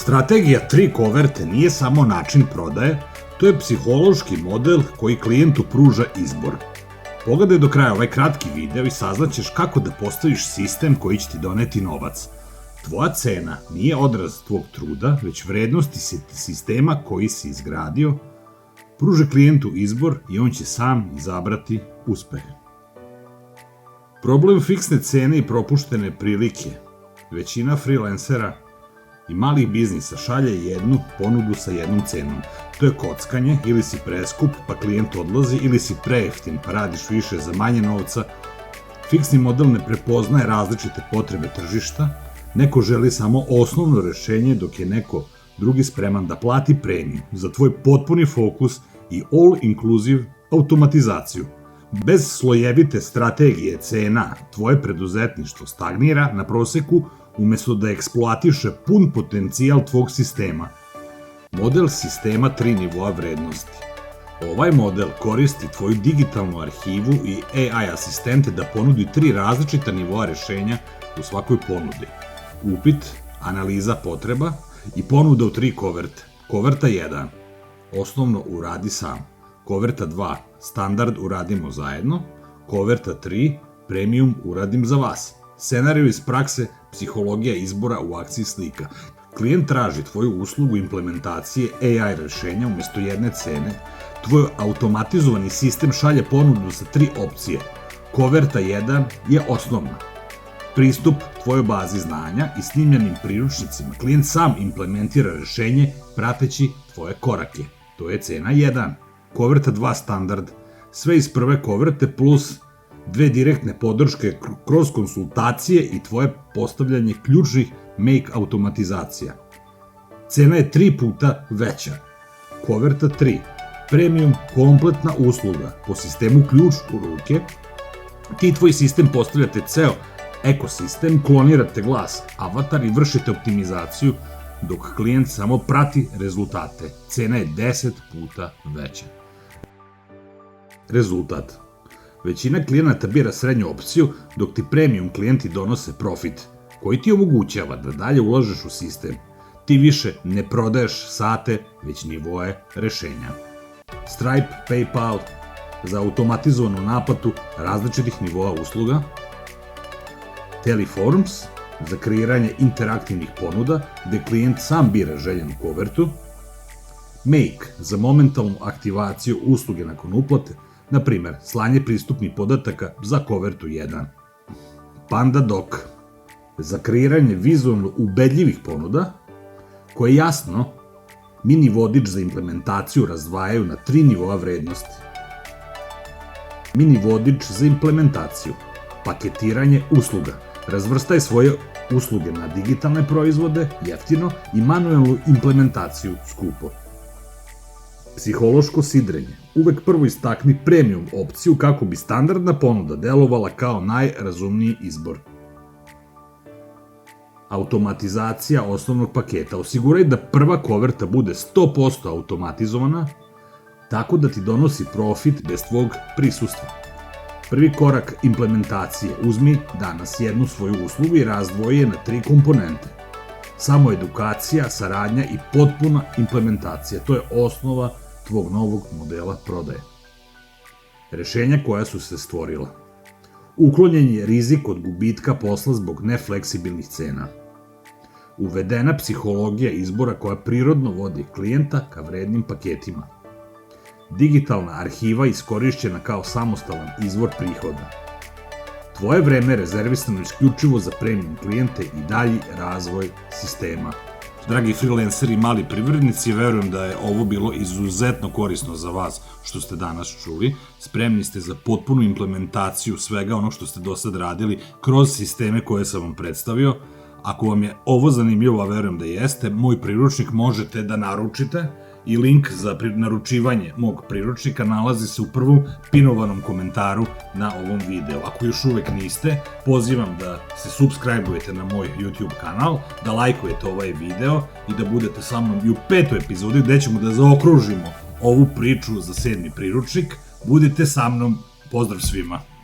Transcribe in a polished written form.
Strategija 3 koverte nije samo način prodaje, to je psihološki model koji klijentu pruža izbor. Pogledaj do kraja ovaj kratki video i saznaćeš kako da postaviš sistem koji će ti doneti novac. Tvoja cena nije odraz tvog truda, već vrednosti sistema koji si izgradio. Pruže klijentu izbor i on će sam izabrati uspeh. Problem fiksne cene i propuštene prilike. Većina freelancera i malih biznisa šalje jednu ponudu sa jednom cenom. To je kockanje, ili si preskup pa klijent odlazi, ili si prejeftin pa radiš više za manje novca. Fiksni model ne prepoznaje različite potrebe tržišta, neko želi samo osnovno rešenje dok je neko drugi spreman da plati premiju za tvoj potpuni fokus i all-inclusive automatizaciju. Bez slojevite strategije cena tvoje preduzetništvo stagnira na proseku umesto da eksploatiše pun potencijal tvog sistema. Model sistema 3 nivoa vrednosti. Ovaj model koristi tvoju digitalnu arhivu i AI asistente da ponudi 3 različita nivoa rešenja u svakoj ponudi. Upit, analiza potreba i ponuda u 3 koverte. Koverta 1. Osnovno uradi sam. Koverta 2. Standard uradimo zajedno. Koverta 3. Premium uradim za vas. Scenariju iz prakse, psihologija izbora u akciji slika. Klijent traži tvoju uslugu implementacije AI rešenja umesto jedne cene. Tvoj automatizovani sistem šalje ponudu sa 3 opcije. Koverta 1 je osnovna. Pristup tvojoj bazi znanja i snimljenim priručnicima. Klijent sam implementira rešenje prateći tvoje korake. To je cena 1. Koverta 2 standard. Sve iz prve koverte plus 2 direktne podrške kroz konsultacije i tvoje postavljanje ključnih make automatizacija. Cena je 3 puta veća. Koverta 3. Premium kompletna usluga po sistemu ključ u ruke. Ti tvoj sistem postavljate ceo ekosistem, klonirate glas, avatar i vršite optimizaciju dok klijent samo prati rezultate. Cena je 10 puta veća. Rezultat. Većina klijenata bira srednju opciju, dok ti premium klijenti donose profit, koji ti omogućava da dalje ulažeš u sistem. Ti više ne prodaješ sate, već nivoe rešenja. Stripe, PayPal za automatizovanu naplatu različitih nivoa usluga. Teleforms za kreiranje interaktivnih ponuda, gde klijent sam bira željenu kovertu. Make za momentalnu aktivaciju usluge nakon uplate, na primer, slanje pristupnih podataka za kovertu 1. PandaDoc za kreiranje vizualno ubedljivih ponuda, koje jasno mini vodič za implementaciju razdvajaju na 3 nivoa vrednosti. Mini vodič za implementaciju. Paketiranje usluga. Razvrstaj svoje usluge na digitalne proizvode, jeftino, i manuelnu implementaciju, skupo. Psihološko sidrenje. Uvek prvo istakni premium opciju kako bi standardna ponuda delovala kao najrazumniji izbor. Automatizacija osnovnog paketa. Osiguraj da prva koverta bude 100% automatizovana, tako da ti donosi profit bez tvog prisustva. Prvi korak implementacije. Uzmi danas jednu svoju uslugu i razdvoji je na 3 komponente. Samo edukacija, saradnja i potpuna implementacija. To je osnova tvog novog modela prodaje. Rešenja koja su se stvorila. Uklonjen je rizik od gubitka posla zbog nefleksibilnih cena. Uvedena psihologija izbora koja prirodno vodi klijenta ka vrednim paketima. Digitalna arhiva iskorišćena kao samostalan izvor prihoda. Tvoje vreme je rezervisano isključivo za premium klijente i dalji razvoj sistema. Dragi freelanceri i mali privrednici, verujem da je ovo bilo izuzetno korisno za vas što ste danas čuli. Spremni ste za potpunu implementaciju svega ono što ste do sad radili kroz sisteme koje sam vam predstavio. Ako vam je ovo zanimljivo, a verujem da jeste, moj priručnik možete da naručite i link za naručivanje mog priručnika nalazi se u prvom pinovanom komentaru na ovom videu. Ako još uvek niste, pozivam da se subscribe-ujete na moj YouTube kanal, da lajkujete ovaj video i da budete sa mnom i u 5. epizodi gde ćemo da zaokružimo ovu priču za 7. priručnik. Budite sa mnom, pozdrav svima!